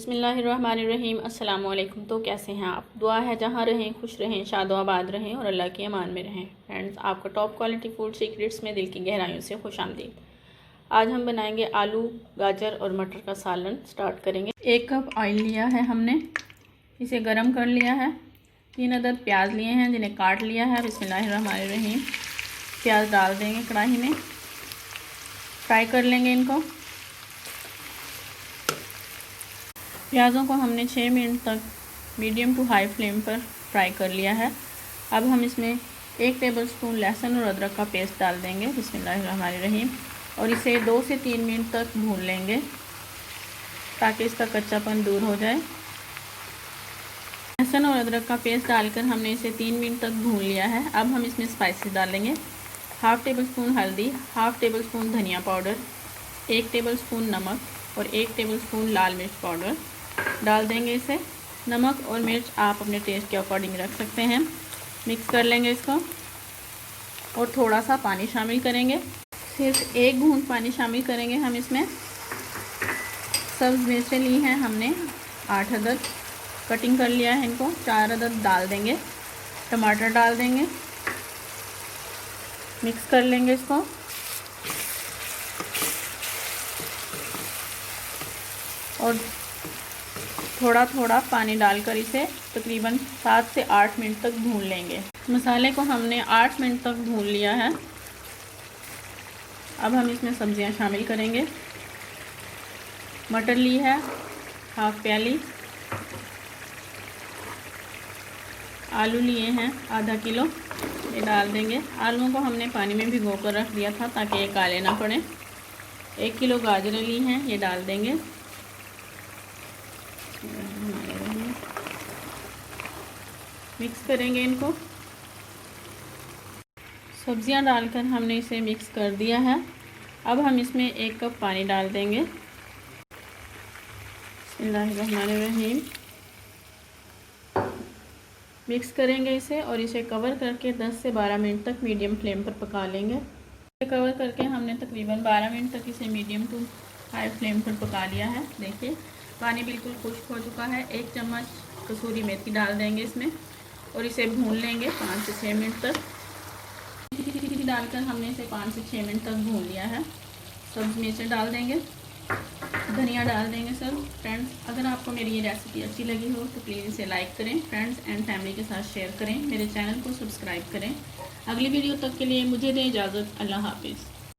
बिस्मिल्लाहिर्रहमानिर्रहीम। अस्सलाम वालेकुम। तो कैसे हैं आप? दुआ है जहाँ रहें खुश रहें, शादो आबाद रहें और अल्लाह की अमान में रहें। फ्रेंड्स, आपका टॉप क्वालिटी फूड सीक्रेट्स में दिल की गहराइयों से खुशामदीद। आज हम बनाएंगे आलू, गाजर और मटर का सालन। स्टार्ट करेंगे। 1 कप ऑयल लिया है हमने, इसे गर्म कर लिया है। 3 अदद प्याज लिए हैं जिन्हें काट लिया है। बिस्मिल्लाहिर्रहमानिर्रहीम। प्याज डाल देंगे कढ़ाई में, फ्राई कर लेंगे इनको। प्याज़ों को हमने 6 मिनट तक मीडियम टू हाई फ्लेम पर फ्राई कर लिया है। अब हम इसमें 1 टेबलस्पून लहसुन और अदरक का पेस्ट डाल देंगे। बिस्मिल्लाहिर्रहमानिर्रहीम। और इसे 2 से 3 मिनट तक भून लेंगे ताकि इसका कच्चापन दूर हो जाए। लहसुन और अदरक का पेस्ट डालकर हमने इसे 3 मिनट तक भून लिया है। अब हम इसमें स्पाइसेस डालेंगे। 1/2 टेबलस्पून हल्दी, 1/2 टेबलस्पून धनिया पाउडर, 1 टेबलस्पून नमक और 1 टेबलस्पून लाल मिर्च पाउडर डाल देंगे इसे। नमक और मिर्च आप अपने टेस्ट के अकॉर्डिंग रख सकते हैं। मिक्स कर लेंगे इसको और थोड़ा सा पानी शामिल करेंगे। सिर्फ 1 घूंट पानी शामिल करेंगे हम इसमें। सब्ज़ मिर्चें ली हैं हमने 8 अदद, कटिंग कर लिया है इनको। 4 अदद डाल देंगे। टमाटर डाल देंगे, मिक्स कर लेंगे इसको। और थोड़ा थोड़ा पानी डालकर इसे तकरीबन 7 से 8 मिनट तक भून लेंगे। मसाले को हमने 8 मिनट तक भून लिया है। अब हम इसमें सब्जियां शामिल करेंगे। मटर ली है 1/2 प्याली, आलू लिए हैं आधा किलो, ये डाल देंगे। आलूओं को हमने पानी में भिगो कर रख दिया था ताकि ये काले ना पड़े। 1 किलो गाजरें ली हैं, ये डाल देंगे। मिक्स करेंगे इनको। सब्जियां डालकर हमने इसे मिक्स कर दिया है। अब हम इसमें 1 कप पानी डाल देंगे। बिस्मिल्लाहिर्रहमानिर्रहीम। मिक्स करेंगे इसे और इसे कवर करके 10 से 12 मिनट तक मीडियम फ्लेम पर पका लेंगे। कवर करके हमने तकरीबन 12 मिनट तक इसे मीडियम टू हाई फ्लेम पर पका लिया है। देखिए पानी बिल्कुल खुश्क हो चुका है। 1 चम्मच कसूरी मेथी डाल देंगे इसमें और इसे भून लेंगे 5 से 6 मिनट तक। डालकर हमने इसे 5 से 6 मिनट तक भून लिया है। सब्ज़ मिर्चें डाल देंगे, धनिया डाल देंगे सब। फ्रेंड्स, अगर आपको मेरी ये रेसिपी अच्छी लगी हो तो प्लीज़ इसे लाइक करें, फ्रेंड्स एंड फैमिली के साथ शेयर करें, मेरे चैनल को सब्सक्राइब करें। अगली वीडियो तक के लिए मुझे दें इजाज़त। अल्लाह हाफिज़।